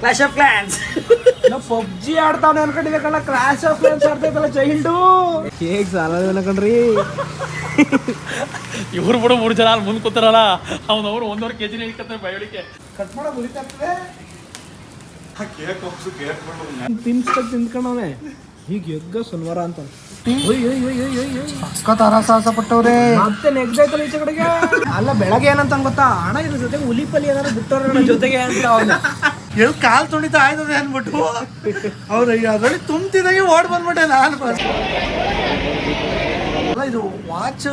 Clash of clans ನಾವು PUBG ಆಡ್ತಾವನೆ ಅನ್ಕೊಂಡಿದ್ದೆ ಕಣ್ಣ. ಕ್ಲಾಶ್ ಆಫ್ ಕ್ಲಾನ್ಸ್ ಆಡ್ತೈತಲ್ಲ ಚೈಲ್ಡು. ಕೇಕ್ ಸಾಲ ಅನ್ಕೊಂಡ್ರಿ. ಇವ್ರು ಬಿಡು 3 ಜನ ಅಲ್ಲಿ ಮುಂದೆ ಕೂತಾರಲ್ಲ, ಅವ್ನವ್ರು 1.5 kg ಇಟ್ಕೊತಾರೆ ಬಯೋಳಿಕೆ. ಕಟ್ ಮಾಡೋ ಮುರಿತಾಗ್ತದೆ. ತಿನ್ಸ್ಕೊಂಡವನೆ ಈಗ ಎಗ್ಗ ಶನಿವಾರ ಅಂತ ಪಟ್ಟವ್ರೆ. ಮತ್ತೆ ನೆಗ್ದೈತಲ್ಲ ಈಚೆ ಕಡೆಗೆ. ಅಲ್ಲ ಬೆಳಗ್ಗೆ ಏನಂತ ಗೊತ್ತಾ, ಅಣ್ಣ ಇದ್ರ ಜೊತೆಗೆ ಹುಲಿಪಲ್ಲಿ ಏನಾದ್ರು ಬಿಟ್ಟವ್ರ ಜೊತೆಗೆ ಅಂತ ಅವನ್ನ ಎಲ್ಲಿ ಕಾಲು ತುಣಿತಾ ಆಯ್ತದೆ ಅಂದ್ಬಿಟ್ಟು ಅವ್ರು ಅದ್ರಲ್ಲಿ ತುಂಬ್ತಿದ್ದಾಗೆ ಓಡ್ ಬಂದ್ಬಿಟ್ಟೆ ನಾನು. ಅಲ್ಲ ಇದು ವಾಚ್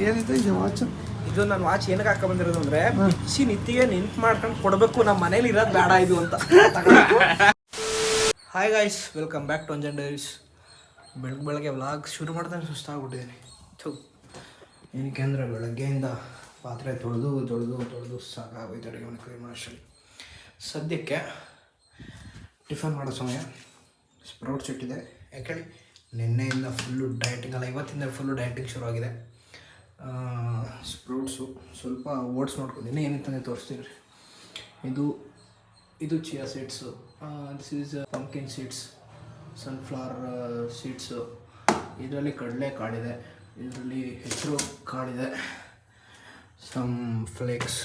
ಏನಿದೆ, ಇದು ವಾಚ್, ಇದು ನನ್ನ ವಾಚ್ ಏನಕ್ಕೆ ಹಾಕ ಬಂದಿರೋದು ಅಂದ್ರೆ ಬಿಚ್ಚಿ ನಿತ್ತಿಗೆ ನೆನ್ಪು ಮಾಡ್ಕೊಂಡು ಕೊಡ್ಬೇಕು, ನಮ್ಮ ಮನೇಲಿ ಇರೋದು ಬೇಡ ಇದು ಅಂತ. Hi guys, welcome back to Anjan diaries. ಬೆಳಗ್ಗೆ ವ್ಲಾಗ್ ಶುರು ಮಾಡ್ತಾನೆ ಸುಸ್ತಾಗ್ಬಿಟ್ಟಿದ್ದೀನಿ. ಏನಕ್ಕೆ ಅಂದರೆ ಬೆಳಗ್ಗೆಯಿಂದ ಪಾತ್ರೆ ತೊಳೆದು ಸಾಕಾಗೋಯ್ತು ಅಡುಗೆ ಮನೆ ಕ್ಲೀನ್ ಮಾಡೋಷ್ಟರಲ್ಲಿ. ಸದ್ಯಕ್ಕೆ ಟಿಫನ್ ಮಾಡೋ ಸಮಯ. ಸ್ಪ್ರೌಟ್ಸ್ ಇಟ್ಟಿದೆ. ಯಾಕೇಳಿ ನಿನ್ನೆಯಿಂದ ಫುಲ್ಲು ಡಯಟಿಂಗ್ ಅಲ್ಲ, ಇವತ್ತಿಂದ ಫುಲ್ಲು ಡಯಟಿಂಗ್ ಶುರುವಾಗಿದೆ. ಸ್ಪ್ರೌಟ್ಸು ಸ್ವಲ್ಪ ಓಟ್ಸ್ ಮಾಡ್ಕೊಂಡಿದ್ದೀನಿ. ಏನಿತ್ತಂದರೆ ತೋರಿಸ್ತೀನಿ ರೀ. ಇದು chia seeds, this is pumpkin seeds, sunflower seeds, ಇದರಲ್ಲಿ ಕಡಲೆ ಕಾಳಿದೆ, ಇದರಲ್ಲಿ ಹೆಸರು ಕಾಳಿದೆ, ಸಮ್ ಫ್ಲೇಕ್ಸ್,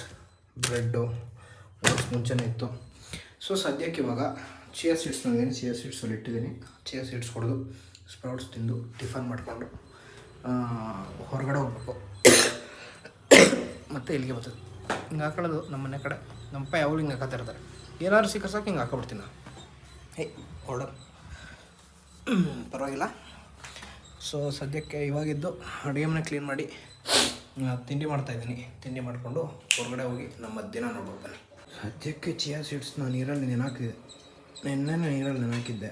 ಬ್ರೆಡ್ಡು, ಓಟ್ಸ್ ಮುಂಚೆನೇ ಇತ್ತು. ಸೊ ಸದ್ಯಕ್ಕೆ ಇವಾಗ ಚಿಯಾ ಸೀಡ್ಸ್ ತಂದಿದ್ದೀನಿ. ಚಿಯಾ ಸೀಡ್ಸಲ್ಲಿ ಇಟ್ಟಿದ್ದೀನಿ. ಚಿಯಾ ಸೀಡ್ಸ್ ಹೊಡೆದು ಸ್ಪ್ರೌಟ್ಸ್ ತಿಂದು ಟಿಫನ್ ಮಾಡಿಕೊಂಡು ಹೊರಗಡೆ ಹೋಗ್ಬೇಕು. ಮತ್ತು ಇಲ್ಲಿಗೆ ಬರ್ತದೆ. ಹಿಂಗೆ ಹಾಕೊಳ್ಳೋದು ನಮ್ಮ ಮನೆ ಕಡೆ. ನಮ್ಮಪ್ಪ ಯಾವಾಗಲೂ ಹಿಂಗೆ ಹಾಕೋತಿರ್ತಾರೆ. ಏನಾದ್ರು ಸಿಕ್ಕರೆ ಸಾಕು ಹಿಂಗೆ ಹಾಕೊಬಿಡ್ತೀನಿ ನಾನು. ಹೊರಡೋದು ಪರವಾಗಿಲ್ಲ. ಸೊ ಸದ್ಯಕ್ಕೆ ಇವಾಗಿದ್ದು ಅಡುಗೆ ಮನೆ ಕ್ಲೀನ್ ಮಾಡಿ ತಿಂಡಿ ಮಾಡ್ತಾಯಿದ್ದೀನಿ. ತಿಂಡಿ ಮಾಡಿಕೊಂಡು ಹೊರಗಡೆ ಹೋಗಿ ನಮ್ಮ ದಿನ ನೋಡ್ಬೋದಾನೆ. ಸದ್ಯಕ್ಕೆ ಚಿಯಾ ಸೀಡ್ಸ್ನ ನೀರಲ್ಲಿ ನೆನಾಕಿದೆ. ನಿನ್ನೆ ನೀರಲ್ಲಿ ನೆನಾಕಿದ್ದೆ,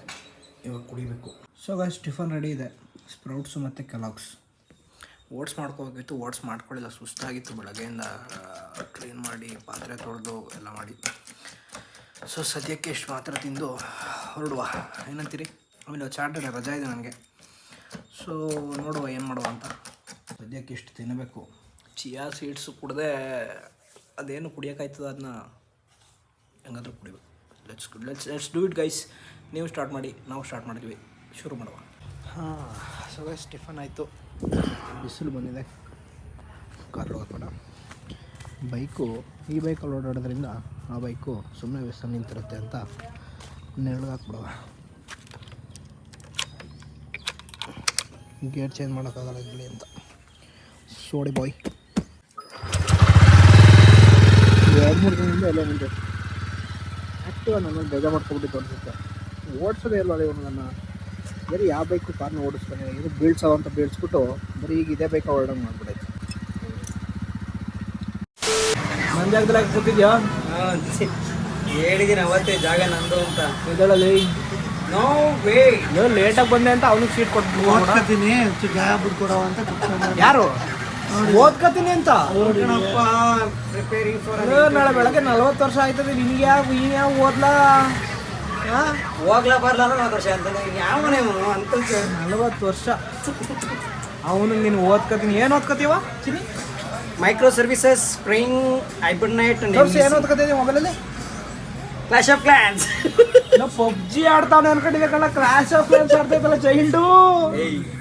ಇವಾಗ ಕುಡಿಬೇಕು. ಸೊ ಗಾಯ್ಸ್, ಟಿಫನ್ ರೆಡಿ ಇದೆ. ಸ್ಪ್ರೌಟ್ಸು ಮತ್ತು ಕೆಲಾಗ್ಸ್. ಓಟ್ಸ್ ಮಾಡ್ಕೋಬೇಕಿತ್ತು, ಓಟ್ಸ್ ಮಾಡ್ಕೊಳ್ಳಿಲ್ಲ, ಸುಸ್ತಾಗಿತ್ತು. ಬೆಳಗ್ಗೆಯಿಂದ ಕ್ಲೀನ್ ಮಾಡಿ ಪಾತ್ರೆ ತೊಳೆದು ಎಲ್ಲ ಮಾಡಿ. ಸೊ ಸದ್ಯಕ್ಕೆ ಇಷ್ಟು ಮಾತ್ರ ತಿಂದು ಹೊರಡುವ, ಏನಂತೀರಿ? ಆಮೇಲೆ ಚಾರ್ಟರ್ ರಜಾ ಇದೆ ನನಗೆ. ಸೊ ನೋಡುವ ಏನು ಮಾಡುವ ಅಂತ. ಸದ್ಯಕ್ಕೆ ಇಷ್ಟು ತಿನ್ನಬೇಕು. ಚಿಯಾ ಸೀಡ್ಸು ಕುಡ್ದೆ ಅದೇನು ಕುಡಿಯೋಕ್ಕಾಯ್ತದ, ಅದನ್ನ ಹೆಂಗಾದ್ರೂ ಕುಡಿಬೇಕು. Let's do it guys. ನೀವು ಸ್ಟಾರ್ಟ್ ಮಾಡಿ, ನಾವು ಸ್ಟಾರ್ಟ್ ಮಾಡಿದ್ವಿ, ಶುರು ಮಾಡುವ. ಸೊ ಗೈಸ್, ಟಿಫನ್ ಆಯಿತು. ಬಿಸಿಲು ಬಂದಿದೆ, ಕಾರ್ ಹೋಗೋಣ. ಈ ಬೈಕಲ್ಲಿ ಓಡಾಡೋದ್ರಿಂದ ಆ ಬೈಕು ಸುಮ್ಮನೆ ವ್ಯಸ್ತ ನಿಂತಿರುತ್ತೆ ಅಂತ ನೆರಳಿಗೆ ಹಾಕ್ಬಿಡುವ. ಗೇರ್ ಚೇಂಜ್ ಮಾಡೋಕ್ಕಾಗಲ್ಲ ಇಲ್ಲಿ ಅಂತ. ಸೋಡಿ ಬಾಯ್ 2-3 ದಿನದಿಂದ ಎಲ್ಲ ಮುಂದೆ ಆ್ಯಕ್ಟಿವ್ ನನ್ನ ಬೇಜಾರು ಮಾಡ್ಕೊಬಿಟ್ಟಿತ್ತು ಅನಿಸುತ್ತೆ. ಓಡಿಸೋದೇ ಇಲ್ವಲ್ಲ ಇವನು ನನ್ನ. ಬರೀ ಯಾವ ಬೈಕು ಕಾರ್ನ ಓಡಿಸ್ತಾನೆ, ಇದು ಬೀಳ್ಸೋ ಅಂತ ಬೀಳ್ಸ್ಬಿಟ್ಟು ಬರೀ ಈಗ ಇದೇ ಬೈಕ ಹೊರಡಂಗೆ ಮಾಡ್ಬಿಡೈತೆ. ನನ್ನ ಜಾಗದಲ್ಲಿ ಕೂತಿದ್ಯಾ? ಹೇಳಿದ್ದೀನಿ ಅವತ್ತೇ ಜಾಗ ನಂದು ಅಂತ. ಇದರಲ್ಲಿ ನೋ ವೇ, ಲೇಟಾಗಿ ಬಂದೆ ಅಂತ ಅವನಿಗೆ ಸೀಟ್ ಕೊಟ್ಟು ಓದ್ಕೊತೀನಿ, ಜಾಗ ಬಿಟ್ಕೊಡವ ಅಂತ. ಯಾರು ಓದ್ಕೊತೀನಿ ಅಂತ? ಪ್ರಿಪೇರಿಂಗ್ ಫಾರ್ ನಾಳೆ ಬೆಳಗ್ಗೆ 40 ವರ್ಷ ಆಯ್ತದೆ ನಿನ್ಗೆ. ಯಾವ ಓದ್ಲಾ? ಹೋಗ್ಲಾ ಬರ್ಲ 40 ವರ್ಷ ಅಂತ ಯಾವ ಅಂತ 40 ವರ್ಷ ಅವನು. ನೀನು ಓದ್ಕೊತೀನಿ. ಏನು ಓದ್ಕೊತೀವ ಚಿನಿ? Micro services, spring, hibernate. ಏನು ಓದ್ಕೊತಿದ್ದೀವಿ ಮೊಬೈಲಲ್ಲಿ? Clash of clans. ನಾವು ಪಬ್ಜಿ ಆಡ್ತಾವನೆ ಅನ್ಕೊಂಡಿದ್ದೆ ಕಣ್ಣ. ಕ್ಲಾಶ್ ಆಫ್ ಕ್ಲಾನ್ಸ್ ಆಡ್ತೈತಲ್ಲ ಚೈಲ್ಡು.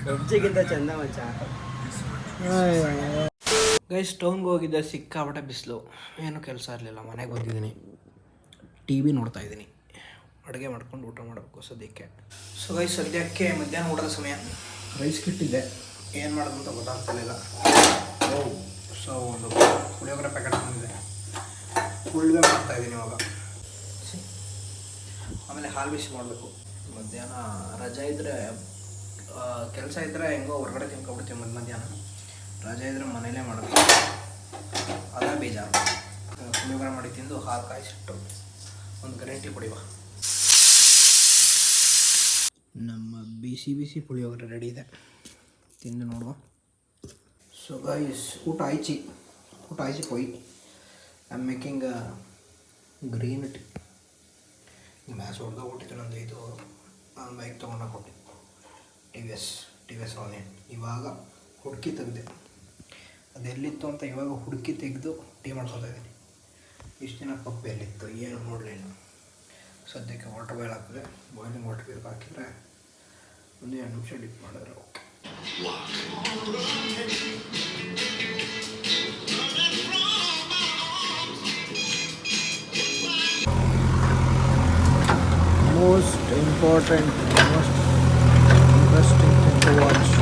ಪಬ್ಜಿಗಿಂತ ಚಂದ ಮಚ್ಚ. ಗೈಸ್, ಟೌನ್ಗೆ ಹೋಗಿದ್ದೆ, ಸಿಕ್ಕಾಪಟ್ಟೆ ಬಿಸಿಲು, ಏನೂ ಕೆಲಸ ಇರಲಿಲ್ಲ. ಮನೆಗೆ ಬಂದಿದ್ದೀನಿ, TV ನೋಡ್ತಾ ಇದ್ದೀನಿ. ಅಡುಗೆ ಮಾಡ್ಕೊಂಡು ಊಟ ಮಾಡಬೇಕು ಸದ್ಯಕ್ಕೆ. ಸೊ ಗೈಸ್, ಸದ್ಯಕ್ಕೆ ಮಧ್ಯಾಹ್ನ ಊಟದ ಸಮಯ. ರೈಸ್ ಕಿಟ್ಟಿದ್ದೆ, ಏನು ಮಾಡೋದು ಅಂತ ಗೊತ್ತಾಗ್ತಿರಲಿಲ್ಲ. ಸೊ ಒಂದು ಪುಳಿಯೋಗರೆ ಪ್ಯಾಕೆಟ್ ಬಂದಿದೆ, ಉಳ್ವೆ ಮಾಡ್ತಾಯಿದ್ದೀನಿ ಇವಾಗ. ಆಮೇಲೆ ಹಾಲು ಬಿಸಿ ಮಾಡಬೇಕು. ಮಧ್ಯಾಹ್ನ ರಜೆ ಇದ್ದರೆ, ಕೆಲಸ ಇದ್ದರೆ ಹೆಂಗೋ ಹೊರಗಡೆ ತಿನ್ಕೊಬಿಡ್ತೀವಿ ಮಧ್ಯಾಹ್ನ. ರಜೆ ಇದ್ದರೆ ಮನೇಲೇ ಮಾಡಬೇಕು, ಅದೇ ಬೇಜಾರು. ಪುಳಿಯೋಗರೆ ಮಾಡಿ ತಿಂದು ಹಾಲು ಕಾಯಿಸಿಟ್ಟು ಒಂದು ಗ್ರೀನ್ ಟೀ ಕುಡಿಯುವ. ನಮ್ಮ ಬಿಸಿ ಪುಳಿಯೋಗರೆ ರೆಡಿ ಇದೆ, ತಿಂದು ನೋಡುವ. ಸೊ ಗೈಸ್, ಊಟ ಆಯ್ಚಿ ಪೋಯಿ. I am making green tea. Match ಹೊಡೆದ ಕೊಟ್ಟಿದ್ದು ನಂದು. ಇದು ನಾನು ಬೈಕ್ ತೊಗೊಂಡಾಗ ಕೊಟ್ಟಿದ್ದು ಟಿ ವಿ ಎಸ್ ಆನ್ಲೈನ್. ಇವಾಗ ಹುಡುಕಿ ತೆಗೆದೆ, ಅದೆಲ್ಲಿತ್ತು ಅಂತ ಇವಾಗ ಹುಡುಕಿ ತೆಗೆದು ಟೀ ಮಾಡ್ಕೊತಾ ಇದ್ದೀನಿ. ಇಷ್ಟು ದಿನ ಪಪ್ಪು ಎಲ್ಲಿತ್ತು ಏನು ನೋಡಲಿಲ್ಲ. ಸದ್ಯಕ್ಕೆ ವಾಟರ್ ಬಾಯ್ಲ್ ಹಾಕಿದ್ರೆ ಬಾಯ್ಲಿಂಗ್ ವಾಟರ್ ಹಾಕಿದರೆ ಒಂದು 2 ನಿಮಿಷ ಡಿಪ್ ಮಾಡಿದ್ರೆ okay. Most important most interesting thing to watch.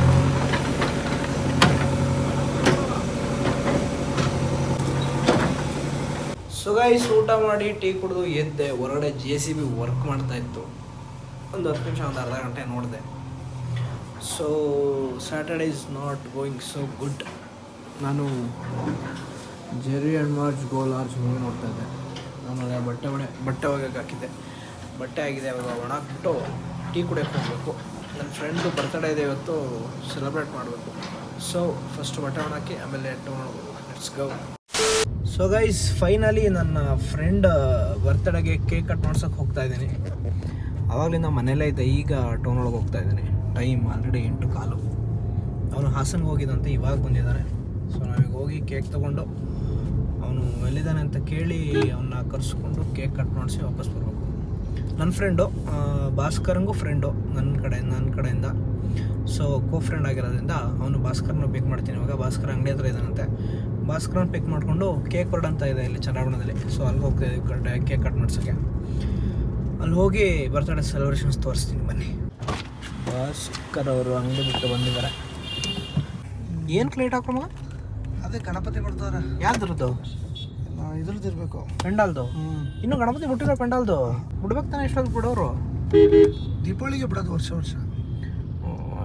So guys, ಊಟ ಮಾಡಿ ಟೀ ಕುಡಿದು ಎದ್ದೆ. ಹೊರಗಡೆ JCB ವರ್ಕ್ ಮಾಡ್ತಾಯಿತ್ತು. ಒಂದು 10 ನಿಮಿಷ ಒಂದು ಅರ್ಧ ಗಂಟೆ ನೋಡಿದೆ. So Saturday is not going so good. ನಾನು Jerry and Marge go large movie ನೋಡ್ತಾ ಇದ್ದೆ. ಆಮೇಲೆ ಬಟ್ಟೆ ಒಗೆಯೋಕೆ ಹಾಕಿದ್ದೆ. ಬಟ್ಟೆ ಆಗಿದೆ, ಅವಾಗ ಒಣಾಕ್ಬಿಟ್ಟು ಟೀ ಕುಡಿಯೋಕ್ಕೆ ಹೋಗಬೇಕು. ನನ್ನ ಫ್ರೆಂಡು ಬರ್ತಡೇ ಇದೆ ಇವತ್ತು, ಸೆಲೆಬ್ರೇಟ್ ಮಾಡಬೇಕು. ಸೊ ಫಸ್ಟ್ ಬಟ್ಟೆ ಒಣಾಕಿ ಆಮೇಲೆ let's go. So guys, finally ನನ್ನ ಫ್ರೆಂಡ್ ಬರ್ತಡೇಗೆ ಕೇಕ್ ಕಟ್ ಮಾಡ್ಸೋಕೆ ಹೋಗ್ತಾ ಇದ್ದೀನಿ. ಆವಾಗಲಿಂದ ಮನೇಲೇ ಇದ್ದೆ, ಈಗ ಟೌನ್ ಒಳಗೆ ಹೋಗ್ತಾ ಇದ್ದೀನಿ. Time already 8:15. ಅವನು ಹಾಸನ್ಗೆ ಹೋಗಿದ್ದಂತೆ, ಇವಾಗ ಬಂದಿದ್ದಾನೆ. ಸೊ ನಾವೀಗ ಹೋಗಿ ಕೇಕ್ ತೊಗೊಂಡು ಅವನು ಎಲ್ಲಿದ್ದಾನೆ ಅಂತ ಕೇಳಿ ಅವನ್ನ ಕರೆಸ್ಕೊಂಡು ಕೇಕ್ ಕಟ್ ಮಾಡಿಸಿ ವಾಪಸ್ ಬರಬೇಕು. ನನ್ನ ಫ್ರೆಂಡು ಭಾಸ್ಕರಂಗೂ ಫ್ರೆಂಡು ನನ್ನ ಕಡೆಯಿಂದ. ಸೊ ಫ್ರೆಂಡ್ ಆಗಿರೋದ್ರಿಂದ ಅವನು ಭಾಸ್ಕರ್ನ ಪಿಕ್ ಮಾಡ್ತೀನಿ. ಇವಾಗ ಭಾಸ್ಕರ್ ಅಂಗಡಿ ಹತ್ರ ಇದ್ದಾನಂತೆ. ಭಾಸ್ಕರನ್ನ ಪಿಕ್ ಮಾಡಿಕೊಂಡು ಕೇಕ್ ವರ್ಡ್ ಅಂತ ಇದೆ ಇಲ್ಲಿ ಚಂದ್ರಾವಣದಲ್ಲಿ. ಸೊ ಅಲ್ಲಿಗೆ ಹೋಗ್ತಾ ಇದ್ದೀವಿ ಕೇಕ್ ಕಟ್ ಮಾಡ್ಸೋಕ್ಕೆ. ಅಲ್ಲಿ ಹೋಗಿ ಬರ್ತಡೇ ಸೆಲೆಬ್ರೇಷನ್ಸ್ ತೋರಿಸ್ತೀನಿ ಬನ್ನಿ. ಭಾಸ್ಕರ್ ಅವರು ಅಂಗಡಿ ಬಿಟ್ಟು ಬಂದಿದ್ದಾರೆ. ಏನು ಕ್ಲೇಟ್ ಹಾಕೋ ಮಗ? ಅದೇ ಗಣಪತಿ ಕೊಡ್ತಾರೆ. ಯಾವ್ದ್ರದ್ದು? ಇದ್ರದ್ದು ಇರಬೇಕು, ಪೆಂಡಾಲ್ದು. ಇನ್ನೂ ಗಣಪತಿ ಬಿಟ್ಟಿರೋ ಪೆಂಡಾಲ್ದು ಬಿಡ್ಬೇಕು ತಾನೆ. ಎಷ್ಟೊಂದು ಬಿಡೋರು ದೀಪಾವಳಿಗೆ ಬಿಡೋದು ವರ್ಷ.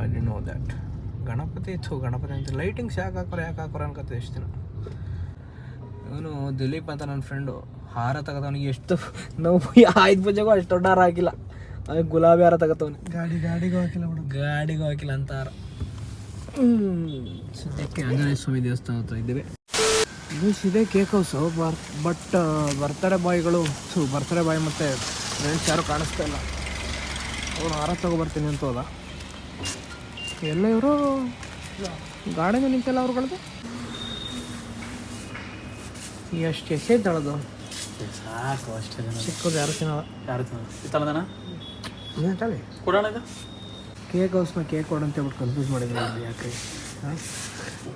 I did know that. Ganapati ಅಂತ ಲೈಟಿಂಗ್ಸ್ ಯಾಕೆ ಹಾಕೋರೆ ಅನ್ಕೋತೀವಿ ಎಷ್ಟು ದಿನ. ಇವನು ದಿಲೀಪ್ ಅಂತ ನನ್ನ ಫ್ರೆಂಡು ಹಾರ ತಗೋತವನಿಗೆ ಎಷ್ಟು ನಾವು 5 ಪೂಜೆಗೂ ಅಷ್ಟು ದೊಡ್ಡ ಹಾರ ಹಾಕಿಲ್ಲ. ಅವ್ನಿಗೆ ಗುಲಾಬಿ ಹಾರ ತಗೋತವನಿ. ಗಾಡಿಗೂ ಹಾಕಿಲ್ಲ ಅಂತ ಹಾರ. ಸದ್ಯಕ್ಕೆ ಆಂಜನೇಯ ಸ್ವಾಮಿ ದೇವಸ್ಥಾನ ಹತ್ರ ಇದ್ದೀವಿ. ಇದೆ cake house. But birthday boy ಮತ್ತು ಫ್ರೆಂಡ್ಸ್ ಯಾರು ಕಾಣಿಸ್ತಾ ಇಲ್ಲ. ಅವನು ಹಾರ ತಗೊಬರ್ತೀನಿ ಅಂತ ಹೋದ. ಎಲ್ಲ ಇವರು ಗಾಡಿನ ನಿಂತೆಲ್ಲ ಅವ್ರುಗಳದ್ದು ಎಷ್ಟು ಎಸೆದ್ದಳದು ಸಾಕು ಅಷ್ಟೇ. ಚಿಕ್ಕದು ಯಾರು ತಿನ್ನೋಲ್ಲ. ತಳದನ ತಳಿ ಕೊಡೋಣ ಇದು ಕೇಕ್ ಹೌಸ್ನ ಕೇಕ್ ಕೊಡು ಅಂತ ಹೇಳ್ಬಿಟ್ಟು ಕನ್ಫ್ಯೂಸ್ ಮಾಡಿದ್ರು. ಯಾಕೆ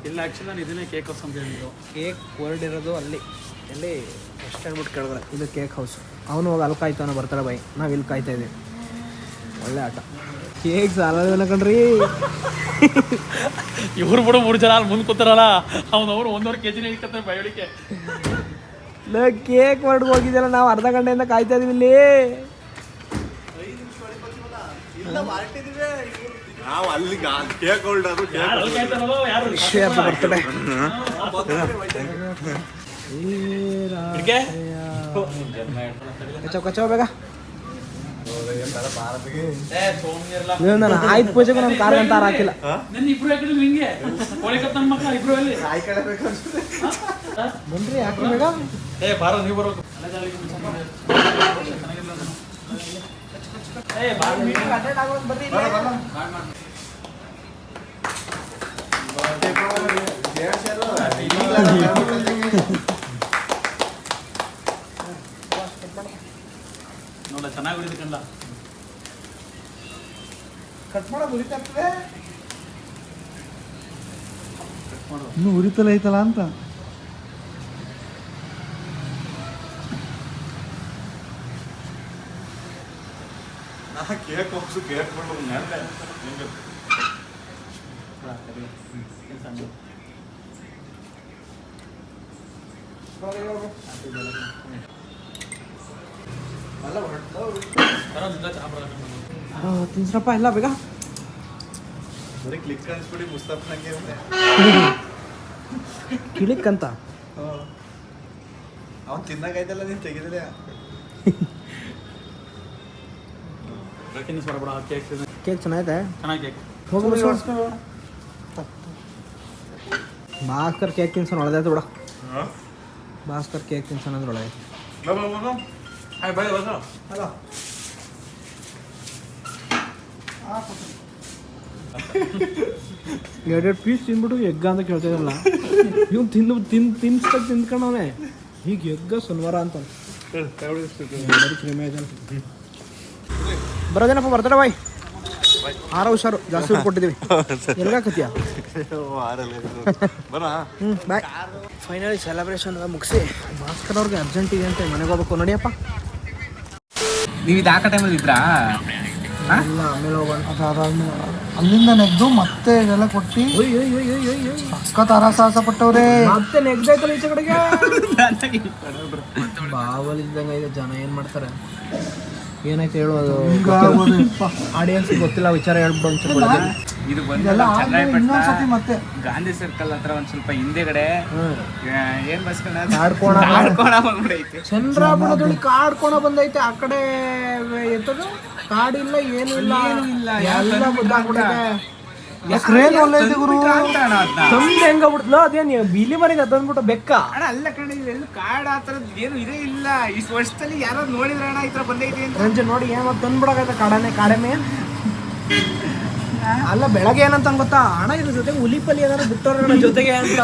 ಇಲ್ಲ, ಆ್ಯಕ್ಚುಲಿ ನಾನು ಇದನ್ನೇ ಕೇಕ್ ಹೌಸ್ ಅಂತ ಹೇಳಿದ್ದು. ಕೇಕ್ ವರ್ಡ್ ಇರೋದು ಅಲ್ಲಿ ಎಷ್ಟು ಹೇಳ್ಬಿಟ್ಟು ಕೇಳಿದ್ರೆ ಇದು ಕೇಕ್ ಹೌಸ್. ಅವನು ಹೋಗಿ ಅಲ್ಲಿ ಕಾಯ್ತಾನೆ ಬರ್ತಾರೆ ಬಾಯಿ. ನಾವು ಇಲ್ಲಿ ಕಾಯ್ತಾ ಇದ್ದೀವಿ. ಒಳ್ಳೆ ಆಟ. ಕೇಕ್ ಸಾಲ ಕಣ್ರಿ. ಇವ್ರು ಬಿಡು 3 ಜನ ಅಲ್ಲಿ ಮುಂದೆ ಕೂತಾರಲ್ಲ, ಅವ್ರು 1.5 kg ಇಟ್ಕೊತಾರೆ ಬಯೋಳಿಕೆ. ಕೇಕ್ ವರ್ಡ್ಗೆ ಹೋಗಿದ್ದಲ್ಲ, ನಾವು ಅರ್ಧ ಗಂಟೆಯಿಂದ ಕಾಯ್ತಾ ಇದೀವಿ ಇಲ್ಲಿ. ಕಚ್ಚೋ ಬೇಗ. ನಾನು 5 ಪೂಜೆಗೂ ನಾನು ಕಾರ್ ಗಂಟ ಹಾಕಿಲ್ಲ. ಬನ್ರಿ ಹಾಕಿ ಬೇಗ. ನೀವು ಬರೋದು ನೋಡ ಚೆನ್ನಾಗಿ ಹೊಡಿದ ಕಂಡ. ಕಟ್ ಮಾಡೋದು ಉರಿತಾಗ್ತದೆ. ಇನ್ನೂ ಉರಿತಲ್ಲ ಐತಲ್ಲ ಅಂತ. ಕೇಕ್ ಹೋಗ್ಸು ಕೇಕ್ ಮಾಡೋದು ನೆನ್ನೆ ತಿನ್ಸ್ರಪ್ಪ ಎಲ್ಲ ಬೇಗ. ಬರೀ ಕ್ಲಿಕ್ ಅನ್ಸ್ಬಿಡಿ ಮುಸ್ತಫ್ನಂಗೆ ಕಿಳಿಕ್ ಅಂತ ಅವ್ನು ತಿನ್ನಾಗೈತಲ್ಲ, ನೀನು ತೆಗಿದಿಲ್ಲ. ಕೇಕ್ ಚೆನ್ನಾಗಿದೆ. ಚೆನ್ನಾಗಿ ಹೋಗಿ ಭಾಸ್ಕರ್ ಕೇಕ್ ತಿನ್ಸೋಣ ಒಳ್ಳೆದಾಯ್ತು ಬಿಡ. ಭಾಸ್ಕರ್ ಕೇಕ್ ತಿನ್ಸೋಣ ಅಂದ್ರೆ ಒಳ್ಳೆದಾಯ್ತು. ಎರಡೆರಡು ಪೀಸ್ ತಿಂದ್ಬಿಟ್ಟು ಎಗ್ಗ ಅಂತ ಕೇಳ್ತಿದ್ರಲ್ಲ, ಇವ್ನು ತಿನ್ಸ್ಕೊಂಡು ತಿಂದ್ಕೊಂಡವನೇ ಈಗ ಎಗ್ಗ ಶನಿವಾರ ಅಂತ. ಬರೋದೇನಪ್ಪ ಬರ್ತಾರ ಬಾಯ್ ಆರ ಹುಷಾರು ಜಾಸ್ತಿ ಕೊಟ್ಟಿದ್ದೀವಿ ಎಲ್ಗಾಕತ್ತೀಯ ಬಾಯ್ ಫೈನಲಿ ಸೆಲೆಬ್ರೇಷನ್ ಎಲ್ಲ ಮುಗಿಸಿ ಭಾಸ್ಕರ್ ಅವ್ರಿಗೆ ಅರ್ಜೆಂಟ್ ಇದೆ ಅಂತ ಮನೆಗೆ ಹೋಗ್ಬೇಕು ನಡಿಯಪ್ಪ ನೀವು ಇದು ಹಾಕೋ ಟೈಮಲ್ಲಿ ಇದ್ರಾ ಇಲ್ಲ ಆಮೇಲೆ ಹೋಗೋಣ ಅಲ್ಲಿಂದ ನೆಗ್ದು ಮತ್ತೆ ಇದೆಲ್ಲ ಕೊಟ್ಟು ಸಖತ್ ಅರಸಾಹಸ ಪಟ್ಟವ್ರೆ. ಮತ್ತೆ ನೆಗ್ದಾಯ್ತಲ್ಲ ಈಚೆ ಕಡೆಗೆ ಬಾವಲ್ ಇದ್ದಂಗೆ ಇದೆ. ಜನ ಏನ್ ಮಾಡ್ತಾರೆ ಏನಾಯ್ತು ಹೇಳೋದು ಆಡಿಯನ್ಸ್ ಗೊತ್ತಿಲ್ಲ ವಿಚಾರ ಹೇಳ್ಬಿಡು ಅನ್ಸುತ್ತೆ. ಇದು ಇನ್ನೊಂದ್ಸತಿ ಮತ್ತೆ ಗಾಂಧಿ ಸರ್ಕಲ್ ಹತ್ರ ಒಂದ್ ಸ್ವಲ್ಪ ಹಿಂದೆಗಡೆ ಏನ್ ಬಸ್ಕೊಂಡ ಚಂದ್ರಾಪುರದಲ್ಲಿ ಕಾಡ್ಕೋಣ ಬಂದೈತೆ. ಆ ಕಡೆ ಎತ್ತದು ಕಾಡಿಲ್ಲ ಏನು ಇಲ್ಲ ಎಲ್ಲ ಕ್ರೇನ್ ಒಳ್ಳೆ ಇದೆ ಗುರು. ತಂದೆ ಹೆಂಗ ಬಿಡ್ತಲ್ಲ ಅದೇನು ಬಿಲಿ ಮನೆಗೆ ತಂದ್ಬಿಟ್ಟು ಬೆಕ್ಕ ಅಣ್ಣ ಅಲ್ಲ ಕಣ ಇಲ್ಲೆಲ್ಲೂ ಕಾಡ್ ಆ ಥರದ್ದು ಏನು ಇದೇ ಇಲ್ಲ. ಇಷ್ಟು ವರ್ಷದಲ್ಲಿ ಯಾರೋ ನೋಡಿದ್ರೆ ಅಣ್ಣ ಈ ಥರ ಬಂದೈತಿ ಅಂತ ರಂಜೆ ನೋಡಿ ಏನು ತಂದ್ಬಿಡಕೈತೆ ಕಾಡಮೆ ಅಲ್ಲ. ಬೆಳಗ್ಗೆ ಏನಂತ ಗೊತ್ತಾ ಅಣ್ಣ ಇದ್ರ ಜೊತೆಗೆ ಹುಲಿ ಪಲಿ ಏನಾದ್ರು ಬಿಟ್ಟವ್ರ ಜೊತೆಗೆ ಅಂತ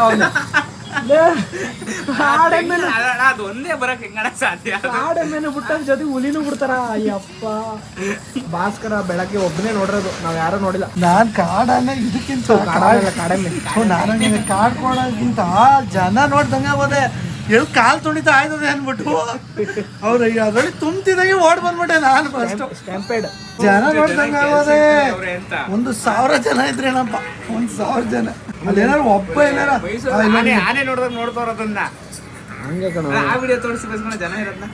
ಅದು ಒಂದೇ ಬರಕ್ ಹೆಂಗಣ ಸಾಧ್ಯ. ಕಾಡೆಮ್ಮೆನು ಬಿಟ್ಟ ಜೊತೆಗೆ ಹುಲಿನೂ ಬಿಡ್ತಾರ. ಅಯ್ಯಪ್ಪ ಭಾಸ್ಕರ ಬೆಳಗ್ಗೆ ಒಬ್ಬನೇ ನೋಡಿರೋದು, ನಾವ್ ಯಾರು ನೋಡಿಲ್ಲ. ನಾನ್ ಕಾಡನ್ನ ಇದಕ್ಕಿಂತ ಕಾಡೆಮ್ಮೆ ನಾನು ಕಾಡ್ಕೊಳೋಕ್ಕಿಂತ ಜನ ನೋಡ್ದಂಗೆ ಹೋದೆ. ಎಲ್ಲಿ ಕಾಲ್ ತುಣಿತಾ ಆಯ್ತದೆ ಅನ್ಬಿಟ್ಟು ಅವ್ರು ಅದ್ರಲ್ಲಿ ತುಂಬ್ತಿದಂಗೆ ಓಡ್ ಬಂದ್ಬಿಟ್ಟೆ ನಾನು. ಫಸ್ಟ್ ಸ್ಟ್ಯಾಂಪೇಡ್ ಜನ ನೋಡ್ದಂಗೆ ಹೋದೆ. 1,000 ಜನ ಇದ್ರೇನಪ್ಪ, 1,000 ಜನ. ಅಲ್ಲೇನಾರು ಒಬ್ಬ ಏನಾರ ಆನೆ ನೋಡಿದಾಗ ನೋಡ್ತಾರ ಅದನ್ನ ಹಂಗೆ ಕಣ. ಆ ವಿಡಿಯೋ ತೋರಿಸಿ ಬಸ್ಕೊಂಡು ಜನ ಇರೋದನ್ನ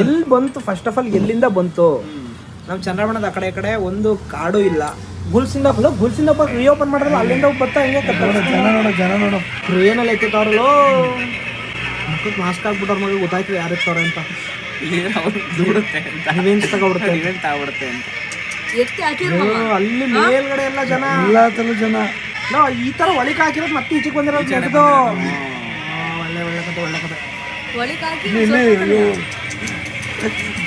ಎಲ್ಲಿ ಬಂತು ಫಸ್ಟ್ ಆಫ್ ಆಲ್, ಎಲ್ಲಿಂದ ಬಂತು? ನಮ್ ಚಂದ್ರಬಣ್ಣದ ಆ ಕಡೆ ಈ ಕಡೆ ಒಂದು ಕಾಡು ಇಲ್ಲ. ಗುಲ್ಸಿಂದ ರಿಓಪನ್ ಮಾಡಿದ್ರಲ್ಲ ಅಲ್ಲಿಂದ ಬರ್ತಾ ಹಿಂಗೆ ಜನ ನೋಡು ಟ್ರೇನಲ್ಲಿ ಎತ್ತಿತ್ತವ್ರಲ್ಲೋ ಮುಖಕ್ಕೆ ಮಾಸ್ಕ್ ಹಾಕ್ಬಿಟ್ಟವ್ರ ಮಗ ಗೊತ್ತಾಯ್ತು ಯಾರು ಇರ್ತಾವ್ರೆ ಅಂತ. ರಿವೆಂಜ್ ತಗೊಬಿಡುತ್ತೆ ಅಂತ. ಅಲ್ಲಿ ಮೇಲ್ಗಡೆ ಎಲ್ಲ ಜನ, ಎಲ್ಲಾ ತರ ಜನ ಈ ತರ ಒಳಿಕ್ ಹಾಕಿರೋದು ಮತ್ತೆ ಈಚೆಗೆ ಬಂದಿರೋದು ನೆಗೆದು ಒಳ್ಳೆ ಕತೆ.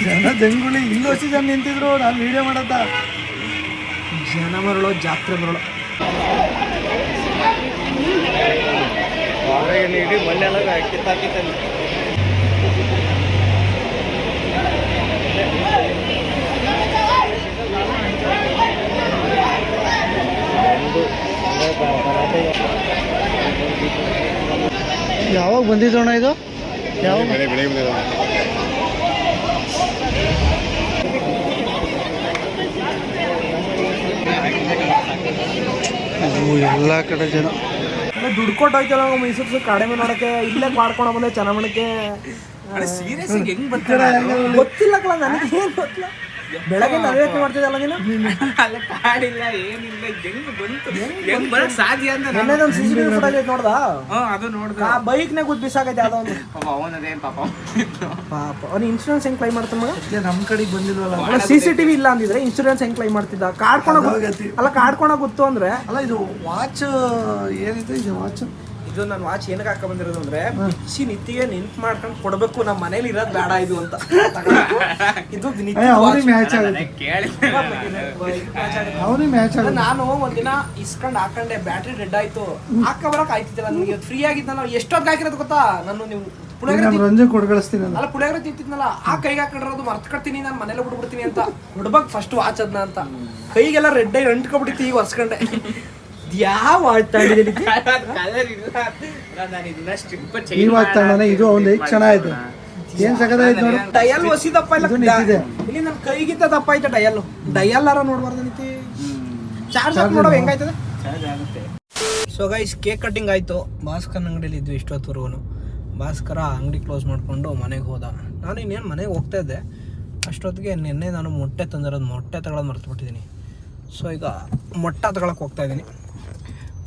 ಜನ ಜಂಗುಳಿ ಇಲ್ಲೂ ಅಷ್ಟು ಜನ ನಿಂತಿದ್ರು. ನಾನು ವಿಡಿಯೋ ಮಾಡತ್ತ ಜನ ಮರಳು ಜಾತ್ರೆ ಮರಳು. ಯಾವಾಗ ಬಂದಿದ್ದೋಣ ಇದು? ಯಾವಾಗ ಎಲ್ಲ ಕಡೆ ಜನ ದುಡ್ಡು ಕೊಟ್ಟು ಹೋಯ್ತಲ್ಲ ಮೈಸೂರು ಕಾಡೆಮೆ ನೋಡಕ್ಕೆ. ಇಲ್ಲೇ ಮಾಡ್ಕೊಂಡ ಬಂದೆ ಚೆನ್ನಮಣಕ್ಕೆ. ಸೀರಿಯಸ್ ಹೆಂಗ್ ಬರ್ತಾರೆ ಗೊತ್ತಿಲ್ಲಕ್ಕಲ್ಲ ನನಗೆ, ಏನು ಗೊತ್ತಿಲ್ಲ. ಬೆಳಗ್ಗೆ ನರೇಟ್ ಮಾಡ್ತಿದ್ದಲ್ಲ ನೀನು. ಅಲ್ಲ ಕಾಡಿಲ್ಲ ಏನಿಲ್ಲ, ಹೆಂಗ್ ಬಂತು ಹೆಂಗ್ ಬರಕ್ ಸಾಧ್ಯ ಅಂತ. ನೆನ್ನೆದೊಂದು CCTV ಫುಟೇಜ್ ಐತೆ ನೋಡ್ದ? ಅದು ನೋಡ್ದ. ಆ ಬೈಕ್ನಾಗ ಗುದ್ದು ಬಿಸಾಕೈತೆ ಯಾವ್ದೋ ಒಂದು. ಅವನದೇನ್ ಪಾಪ ಅವ್ನು ಇನ್ಶೂರೆನ್ಸ್ ಹೆಂಗ್ ಕ್ಲೈಮ್ ಮಾಡ್ತಾನ ಮಗ? ನಮ್ ಕಡೆಗೆ ಬಂದಿಲ್ವಲ್ಲ. CCTV ಇಲ್ಲ ಅಂದಿದ್ರೆ ಇನ್ಶೂರೆನ್ಸ್ ಹೆಂಗ್ ಕ್ಲೈಮ್ ಮಾಡ್ತಿದ್ದ? ಕಾಡ್ಕೊಣ ಗೊತ್ತು ಅಂದ್ರೆ. ಅಲ್ಲ ಇದು ವಾಚ್ ಏನಿದೆ ಇದು ವಾಚ್? ಇದು ನಾನು ವಾಚ್ ಏನಕ್ಕೆ ಹಾಕ ಬಂದಿರೋದು ಅಂದ್ರೆ ಬಿಚ್ಚಿ ನಿತ್ತಿಗೆ ನಿಂತ್ ಮಾಡ್ಕೊಂಡು ಕೊಡ್ಬೇಕು, ನಮ್ಮ ಮನೇಲಿ ಇರೋದು ಬೇಡ ಇದು ಅಂತ. ಇದು ಮ್ಯಾಚ್ ಆಗುತ್ತೆ, ಅವ್ರಿಗೆ ಮ್ಯಾಚ್ ಆಗುತ್ತೆ. ನಾನು ಒಂದಿನ ಇಸ್ಕೊಂಡ್ ಹಾಕೊಂಡೆ, ಬ್ಯಾಟ್ರಿ ಡೆಡ್ ಆಯ್ತು. ಹಾಕ ಬರಕ್ ಆಯ್ತಿದ್ದಿಲ್ಲ ನನಗೆ. ಫ್ರೀ ಆಗಿದ್ದ ಎಷ್ಟೊತ್ತು ಹಾಕಿರೋದು ಗೊತ್ತಾ? ನಾನು ನೀವು ರಂಜನ್ ಕೊಡ್ಗಳಿಸ್ತೀನಿ ಅಲ್ಲ ಪುಳಿಯೋಗರೆ ತಿಂತಿದ್ನಲ್ಲ, ಆ ಕೈಗೆ ಹಾಕೊಂಡಿರೋದು ಮರ್ತ್ಕೊಡ್ತೀನಿ, ನಾನು ಮನೇಲಿ ಬಿಟ್ಬಿಡ್ತೀನಿ ಅಂತ ಹುಡ್ಬಕ್ ಫಸ್ಟ್ ವಾಚ್ ಅದನ್ನ ಅಂತ. ಕೈಗೆಲ್ಲ ರೆಡ್ ಆಗಿ ಅಂಟ್ಕೊಬಿಟ್ಟಿತ್ತು. ಈಗ ಒರ್ಸ್ಕೊಂಡೆ. ಯಾವ ವಾಚ್ ತಗೊಂಡಿದ್ದೀನಿ? ಈ ವಾಚ್ ತಗೊಂಡಾನೆ. ಇದು ಒಂದು ಚೆನ್ನಾಗಿದೆ, ಏನ್ ಸಕದಾಯ್ತು ನೋಡು. ಡಯಲ್ ಹೊಸಿದಪ್ಪ ಇಲ್ಲ ಇಲ್ಲಿ ನನ್ನ ಕೈಗಿಂತ ದಪ್ಪ ಐತೆ ಡಯಲ್. ಡಯಲ್ ಆರ ನೋಡ್ಬಾರ್ದು ನಿಂತಿ. ಚಾರ್ಜ್ ಹಾಕಿ ನೋಡೋ ಹೆಂಗಾಯ್ತದೆ. ಸೊ ಗೈಸ್ ಕೇಕ್ ಕಟ್ಟಿಂಗ್ ಆಯ್ತು. ಭಾಸ್ಕರ್ ಅಂಗಡಿಯಲ್ಲಿ ಇದ್ವಿ ಇಷ್ಟೊತ್ತವರೆಗೂ. ಭಾಸ್ಕರ ಅಂಗಡಿ ಕ್ಲೋಸ್ ಮಾಡಿಕೊಂಡು ಮನೆಗೆ ಹೋದ. ನಾನು ಇನ್ನೇನು ಮನೆಗೆ ಹೋಗ್ತಾ ಇದ್ದೆ ಅಷ್ಟೊತ್ತಿಗೆ ನಿನ್ನೆ ನಾನು ಮೊಟ್ಟೆ ತಂದಿರೋದು, ಮೊಟ್ಟೆ ತಗೊಳ್ಳೋದು ಮರ್ತುಬಿಟ್ಟಿದ್ದೀನಿ. ಸೊ ಈಗ ಮೊಟ್ಟೆ ತಗೊಳಕ್ಕೆ ಹೋಗ್ತಾ ಇದ್ದೀನಿ.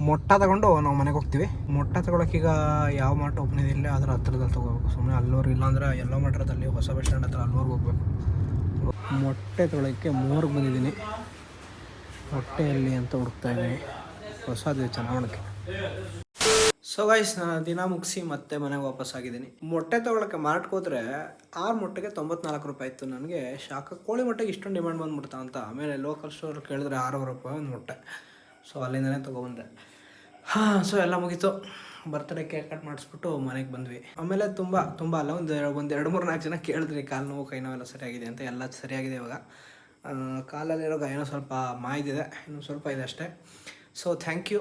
ಮೊಟ್ಟೆ ತಗೊಂಡು ನಾವು ಮನೆಗೆ ಹೋಗ್ತೀವಿ. ಮೊಟ್ಟೆ ತಗೊಳಕ್ಕೀಗ ಯಾವ ಮಾರ್ಟ್ ಓಪನ್ ಇದೆ ಇಲ್ಲ ಅದರ ಹತ್ರದಲ್ಲಿ ತೊಗೋಬೇಕು. ಸುಮ್ಮನೆ ಅಲ್ಲೂರು ಇಲ್ಲಾಂದರೆ ಎಲ್ಲೋ ಮಠದಲ್ಲಿ ಹೊಸ ಬಸ್ ಸ್ಟ್ಯಾಂಡ್ ಹತ್ರ ಅಲ್ಲೂರ್ಗೆ ಹೋಗ್ಬೇಕು. ಮೊಟ್ಟೆ ತೊಗೊಳಕ್ಕೆ 3ಗೆ ಬಂದಿದ್ದೀನಿ. ಮೊಟ್ಟೆಯಲ್ಲಿ ಅಂತ ಹುಡುಕ್ತಾ ಇದ್ದೀನಿ. ಹೊಸದಿದೆ ಚೆನ್ನಾಗಿ. ಸೊ ಗೈಸ್ ನಾನು ದಿನ ಮುಗಿಸಿ ಮತ್ತೆ ಮನೆಗೆ ವಾಪಸ್ ಆಗಿದ್ದೀನಿ. ಮೊಟ್ಟೆ ತೊಗೊಳಕ್ಕೆ ಮಾರ್ಟ್ಗೆ ಹೋದರೆ 6 ಮೊಟ್ಟೆಗೆ 94 ರೂಪಾಯಿ ಇತ್ತು. ನನಗೆ ಶಾಖ ಕೋಳಿ ಮೊಟ್ಟೆಗೆ ಇಷ್ಟೊಂದು ಡಿಮ್ಯಾಂಡ್ ಬಂದ್ಬಿಡ್ತಾ ಅಂತ. ಆಮೇಲೆ ಲೋಕಲ್ ಸ್ಟೋರ್ ಕೇಳಿದ್ರೆ 6 ರೂಪಾಯಿ ಒಂದು ಮೊಟ್ಟೆ. ಸೊ ಅಲ್ಲಿಂದನೇ ತೊಗೊಬಂದೆ. ಸೊ ಎಲ್ಲ ಮುಗೀತು. ಬರ್ತ್ಡೇ ಕೇಕ್ ಕಟ್ ಮಾಡಿಸ್ಬಿಟ್ಟು ಮನೆಗೆ ಬಂದ್ವಿ. ಆಮೇಲೆ ತುಂಬ ಅಲ್ಲ ಒಂದು 2-3-4 ಜನ ಕೇಳಿದ್ರಿ ಕಾಲು ನೋವು ಕೈ ನೋವೆಲ್ಲ ಸರಿಯಾಗಿದೆ ಅಂತ. ಎಲ್ಲ ಸರಿಯಾಗಿದೆ ಇವಾಗ. ಕಾಲಲ್ಲಿರೋ ಗಾಯನೂ ಸ್ವಲ್ಪ ಮಾಯ್ದಿದೆ, ಇನ್ನೂ ಸ್ವಲ್ಪ ಇದೆ ಅಷ್ಟೇ. ಸೊ ಥ್ಯಾಂಕ್ ಯು,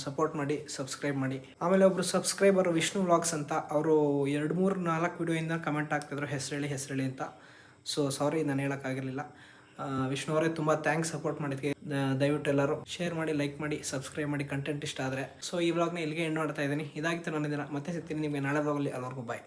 ಸಪೋರ್ಟ್ ಮಾಡಿ, ಸಬ್ಸ್ಕ್ರೈಬ್ ಮಾಡಿ. ಆಮೇಲೆ ಒಬ್ಬರು ಸಬ್ಸ್ಕ್ರೈಬರು ವಿಷ್ಣು ವ್ಲಾಗ್ಸ್ ಅಂತ, ಅವರು 2-3-4 ವಿಡಿಯೋಯಿಂದ ಕಮೆಂಟ್ ಆಗ್ತಿದ್ರು ಹೆಸರೇಳಿ ಅಂತ. ಸೊ ಸಾರಿ, ನಾನು ಹೇಳೋಕ್ಕಾಗಿರಲಿಲ್ಲ. ವಿಷ್ಣು ಅವರೇ ತುಂಬ ಥ್ಯಾಂಕ್ಸ್ ಸಪೋರ್ಟ್ ಮಾಡಿದ್ದಕ್ಕೆ. ದಯವಿಟ್ಟು ಎಲ್ಲರೂ ಶೇರ್ ಮಾಡಿ, ಲೈಕ್ ಮಾಡಿ, ಸಬ್ಸ್ಕ್ರೈಬ್ ಮಾಡಿ ಕಂಟೆಂಟ್ ಇಷ್ಟ ಆದರೆ. ಸೊ ಈ ವ್ಲಾಗ್ನ ಇಲ್ಲಿಗೆ ಎಂಡ್ ಮಾಡ್ತಾ ಇದ್ದೀನಿ. ಇದಾಗಿತ್ತು ನನ್ನ ದಿನ. ಮತ್ತೆ ಸಿಗ್ತೀನಿ ನಿಮಗೆ ನಾಳೆ ವ್ಲಾಗಲ್ಲಿ. ಅಲ್ಲಿವರೆಗೂ ಬಾಯ್.